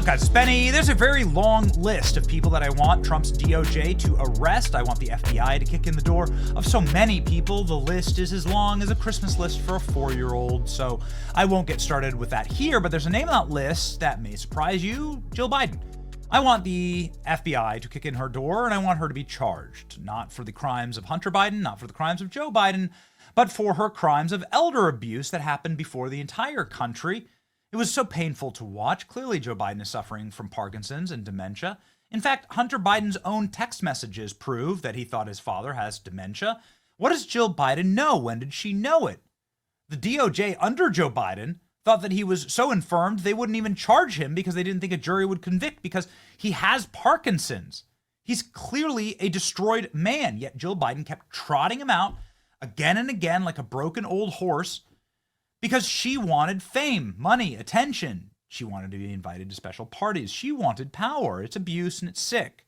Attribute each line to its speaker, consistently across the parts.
Speaker 1: Guys, it's Benny. There's a very long list of people that I want Trump's DOJ to arrest. I want the FBI to kick in the door of so many people. The list is as long as a Christmas list for a 4-year-old, so I won't get started with that here, but there's a name on that list that may surprise you, Jill Biden. I want the FBI to kick in her door, and I want her to be charged, not for the crimes of Hunter Biden, not for the crimes of Joe Biden, but for her crimes of elder abuse that happened before the entire country. It was so painful to watch. Clearly, Joe Biden is suffering from Parkinson's and dementia. In fact, Hunter Biden's own text messages prove that he thought his father has dementia. What does Jill Biden know? When did she know it? The DOJ under Joe Biden thought that he was so infirmed they wouldn't even charge him because they didn't think a jury would convict because he has Parkinson's. He's clearly a destroyed man, yet Jill Biden kept trotting him out again and again like a broken old horse because she wanted fame, money, attention. She wanted to be invited to special parties. She wanted power. It's abuse and it's sick.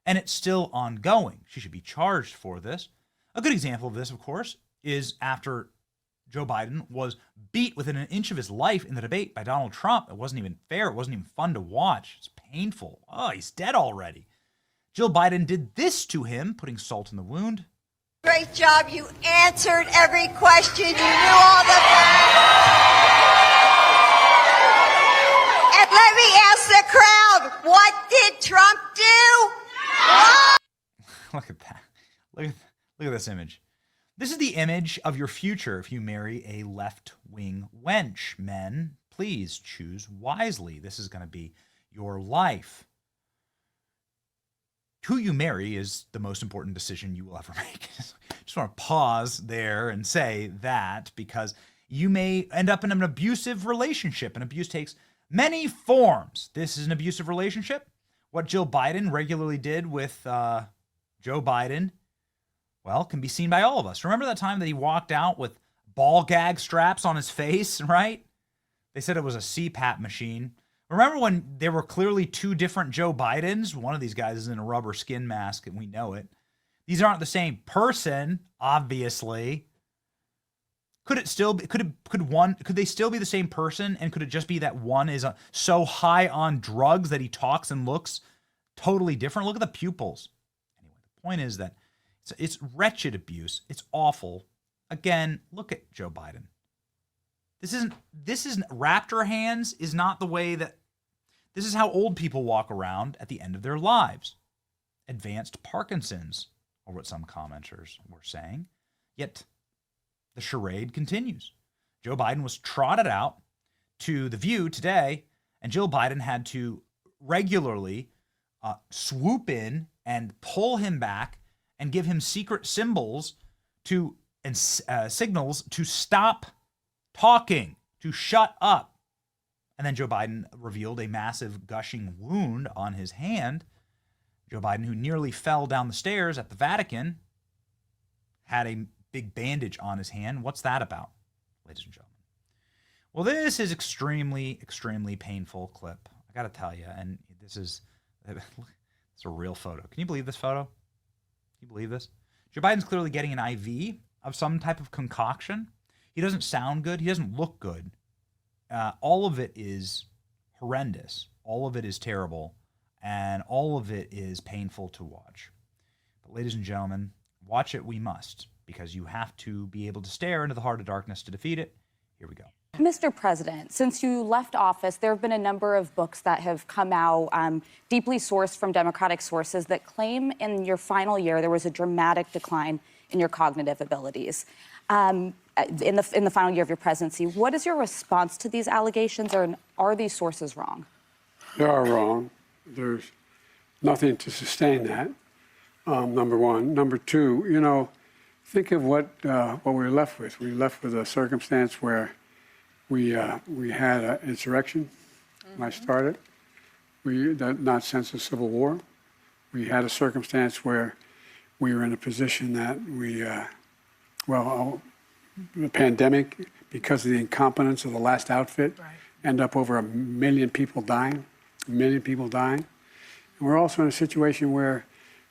Speaker 1: And it's still ongoing. She should be charged for this. A good example of this, of course, is after Joe Biden was beat within an inch of his life in the debate by Donald Trump. It wasn't even fair. It wasn't even fun to watch. It's painful. Oh, he's dead already. Jill Biden did this to him, putting salt in the wound.
Speaker 2: Great job. You answered every question. You knew all the... And let me ask the crowd, what did Trump do?
Speaker 1: Look at that. Look at this image. This is the image of your future if you marry a left-wing wench. Men, please choose wisely. This is going to be your life. Who you marry is the most important decision you will ever make. Just want to pause there and say that because you may end up in an abusive relationship, and abuse takes many forms. This is an abusive relationship. What Jill Biden regularly did with Joe Biden, well, can be seen by all of us. Remember that time that he walked out with ball gag straps on his face, right? They said it was a CPAP machine. Remember when there were clearly two different Joe Bidens? One of these guys is in a rubber skin mask, and we know it. These aren't the same person, obviously. Could it still be, could they still be the same person? And could it just be that one is so high on drugs that he talks and looks totally different? Look at the pupils. Anyway, the point is that it's wretched abuse. It's awful. Again, look at Joe Biden. This isn't raptor hands is not the way that, this is how old people walk around at the end of their lives. Advanced Parkinson's, or what some commenters were saying. Yet the charade continues. Joe Biden was trotted out to The View today, and Jill Biden had to regularly swoop in and pull him back and give him secret symbols and signals to stop talking, to shut up. And then Joe Biden revealed a massive gushing wound on his hand. Joe Biden, who nearly fell down the stairs at the Vatican, had a big bandage on his hand. What's that about, ladies and gentlemen? Well, this is extremely, extremely painful clip. I got to tell you, and this is it's a real photo. Can you believe this photo? Can you believe this? Joe Biden's clearly getting an IV of some type of concoction. He doesn't sound good. He doesn't look good. All of it is horrendous. All of it is terrible. And all of it is painful to watch. But ladies and gentlemen, watch it we must, because you have to be able to stare into the heart of darkness to defeat it. Here we go.
Speaker 3: Mr. President, since you left office, there have been a number of books that have come out, deeply sourced from Democratic sources, that claim in your final year there was a dramatic decline in your cognitive abilities. In the final year of your presidency, what is your response to these allegations, or are these sources wrong?
Speaker 4: They are wrong. There's nothing to sustain that, number one. Number two, think of what we're left with. We're left with a circumstance where we had an insurrection when I started, not since the Civil War. We had a circumstance where we were in a position that the pandemic, because of the incompetence of the last outfit, end up over 1 million people dying. And we're also in a situation where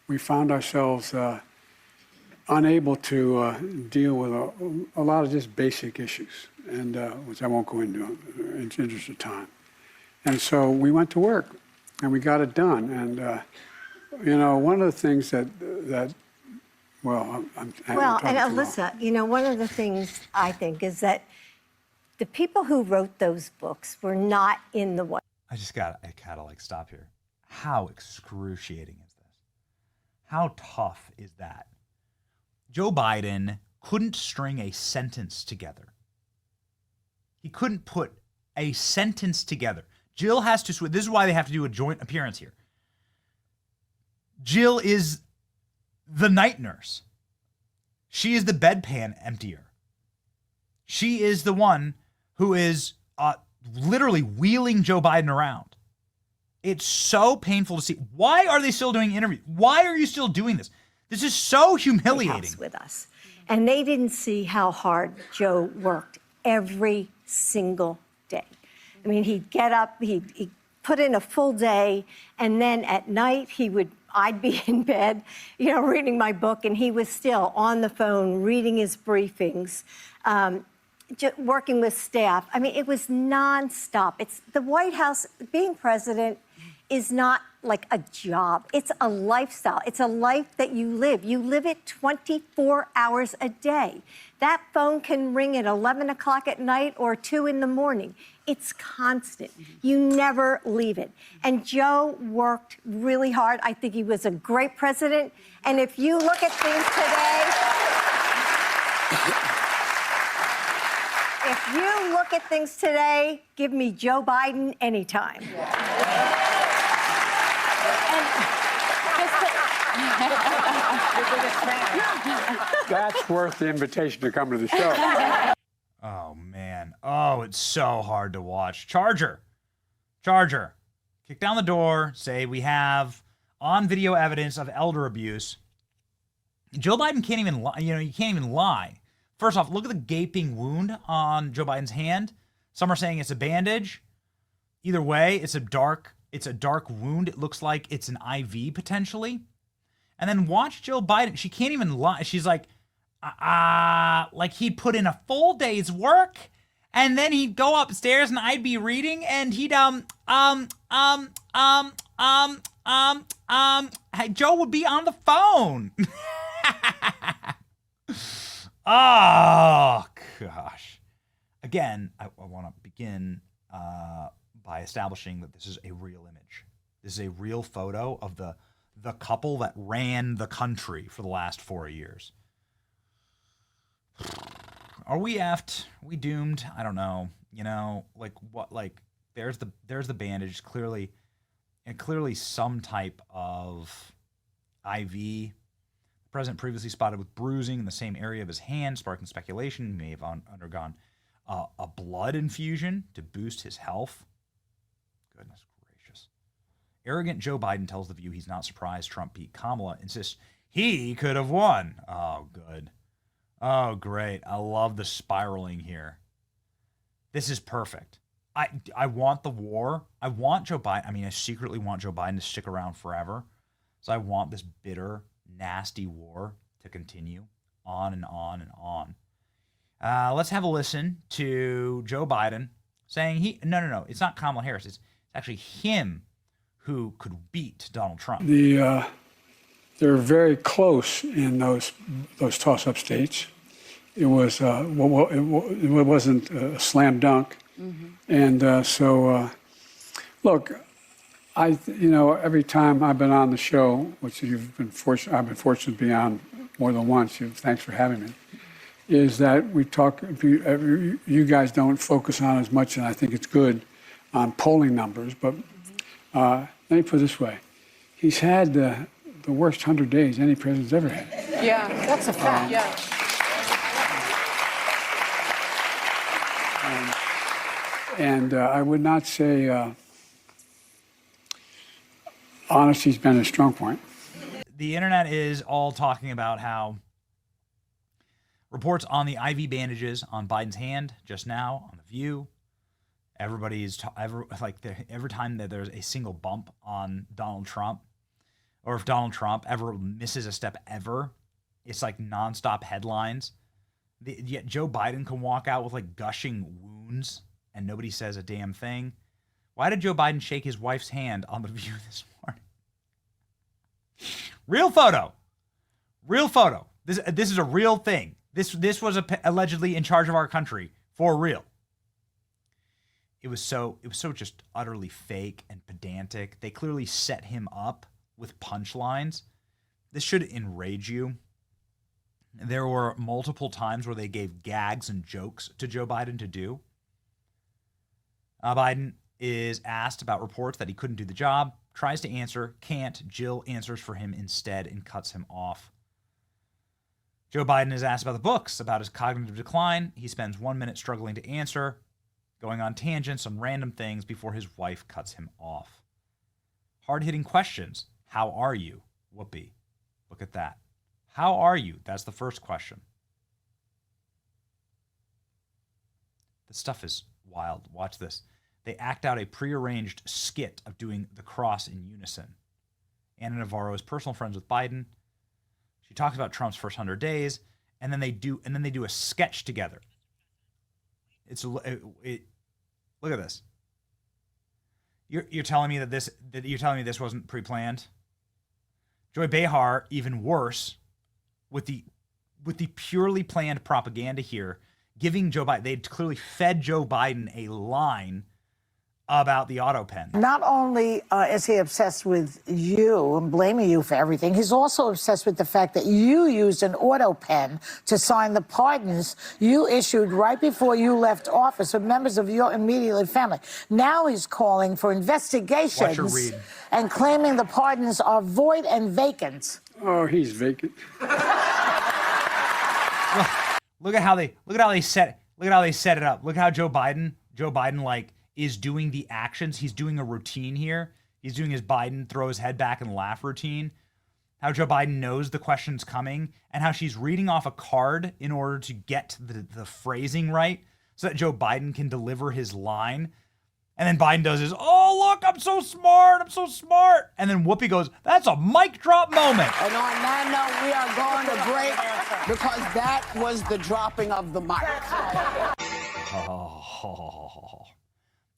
Speaker 4: we found ourselves unable to deal with a lot of just basic issues, and which I won't go into in the interest of time. And so we went to work, and we got it done. And, one of the things that well, I'm
Speaker 2: Well,
Speaker 4: talking
Speaker 2: and
Speaker 4: too long.
Speaker 2: Alyssa, one of the things I think is that the people who wrote those books were not in the White
Speaker 1: I gotta like stop here. How excruciating is this? How tough is that? Joe Biden couldn't string a sentence together. He couldn't put a sentence together. Jill has to swear. This is why they have to do a joint appearance here. Jill is the night nurse. She is the bedpan emptier. She is the one who is literally wheeling Joe Biden around. It's so painful to see. Why are they still doing interviews? Why are you still doing this? This is so humiliating.
Speaker 2: House with us. And they didn't see how hard Joe worked every single day. I mean, he'd get up, he'd put in a full day, and then at night I'd be in bed, reading my book, and he was still on the phone reading his briefings, working with staff. I mean, it was nonstop. It's the White House, being president is not like a job. It's a lifestyle. It's a life that you live. You live it 24 hours a day. That phone can ring at 11 o'clock at night or 2 in the morning. It's constant. You never leave it. And Joe worked really hard. I think he was a great president. And if you look at things today, give me Joe Biden anytime.
Speaker 4: That's worth the invitation to come to the show.
Speaker 1: Oh, man. Oh, it's so hard to watch. Charger. Kick down the door. Say we have on video evidence of elder abuse. Joe Biden can't even lie. You can't even lie. First off, look at the gaping wound on Joe Biden's hand. Some are saying it's a bandage. Either way, it's a dark wound. It looks like it's an IV potentially. And then watch Jill Biden. She can't even lie. She's like he'd put in a full day's work, and then he'd go upstairs and I'd be reading, and he'd Joe would be on the phone. Oh gosh. Again, I want to begin by establishing that this is a real image. This is a real photo of the couple that ran the country for the last 4 years. Are we effed? Are we doomed? I don't know. There's the bandage, clearly some type of IV. The president previously spotted with bruising in the same area of his hand, sparking speculation he may have undergone a blood infusion to boost his health. Goodness gracious. Arrogant Joe Biden tells The View he's not surprised Trump beat Kamala, insists he could have won. Oh, good. Oh, great. I love the spiraling here. This is perfect. I want the war. I want Joe Biden. I mean, I secretly want Joe Biden to stick around forever. So I want this bitter, nasty war to continue on and on and on. Let's have a listen to Joe Biden saying no, it's not Kamala Harris. It's actually him who could beat Donald Trump.
Speaker 4: They're very close in those toss-up states. It was it wasn't a slam dunk, and look, every time I've been on the show, which I've been fortunate to be on more than once. Thanks for having me. Is that we talk? You guys don't focus on as much, and I think it's good on polling numbers. But let me put it this way: he's had the worst 100 days any president's ever had.
Speaker 5: Yeah, that's a fact.
Speaker 4: And I would not say honesty's been a strong point.
Speaker 1: The internet is all talking about how reports on the IV bandages on Biden's hand just now on The View. Everybody's every time that there's a single bump on Donald Trump, or if Donald Trump ever misses a step ever, it's like nonstop headlines. Yet Joe Biden can walk out with like gushing wounds and nobody says a damn thing. Why did Joe Biden shake his wife's hand on The View this morning? Real photo. Real photo. This is a real thing. This was allegedly in charge of our country for real. It was so just utterly fake and pedantic. They clearly set him up with punchlines. This should enrage you. There were multiple times where they gave gags and jokes to Joe Biden to do. Biden is asked about reports that he couldn't do the job, tries to answer, can't. Jill answers for him instead and cuts him off. Joe Biden is asked about the books, about his cognitive decline. He spends 1 minute struggling to answer, going on tangents on random things before his wife cuts him off. Hard-hitting questions. How are you? Whoopi. Look at that. How are you? That's the first question. This stuff is wild. Watch this. They act out a prearranged skit of doing the cross in unison. Anna Navarro is personal friends with Biden. She talks about Trump's first 100 days, and then they do a sketch together. Look at this. You're telling me that this wasn't pre-planned? Joy Behar, even worse, with the purely planned propaganda here, giving Joe Biden, they'd clearly fed Joe Biden a line about the auto pen.
Speaker 5: Not only is he obsessed with you and blaming you for everything, he's also obsessed with the fact that you used an auto pen to sign the pardons you issued right before you left office with members of your immediate family. Now he's calling for investigations and claiming the pardons are void and vacant.
Speaker 4: Oh, he's vacant.
Speaker 1: Look at how they set it up. Look how Joe Biden like is doing the actions. He's doing a routine here. He's doing his Biden throw his head back and laugh routine. How Joe Biden knows the question's coming and how she's reading off a card in order to get the phrasing right so that Joe Biden can deliver his line. And then Biden does his, oh, look, I'm so smart. And then Whoopi goes, that's a mic drop moment.
Speaker 6: And on that note, we are going to break because that was the dropping of the mic.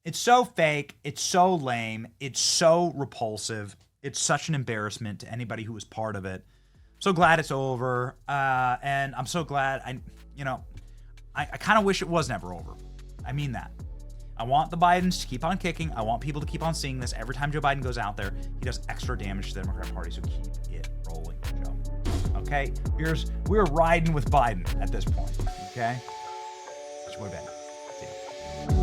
Speaker 1: It's so fake. It's so lame. It's so repulsive. It's such an embarrassment to anybody who was part of it. I'm so glad it's over. And I'm so glad I kind of wish it was never over. I mean that. I want the Bidens to keep on kicking. I want people to keep on seeing this. Every time Joe Biden goes out there, he does extra damage to the Democrat Party. So keep it rolling, Joe. Okay? We're riding with Biden at this point. Okay? That's way better. See ya.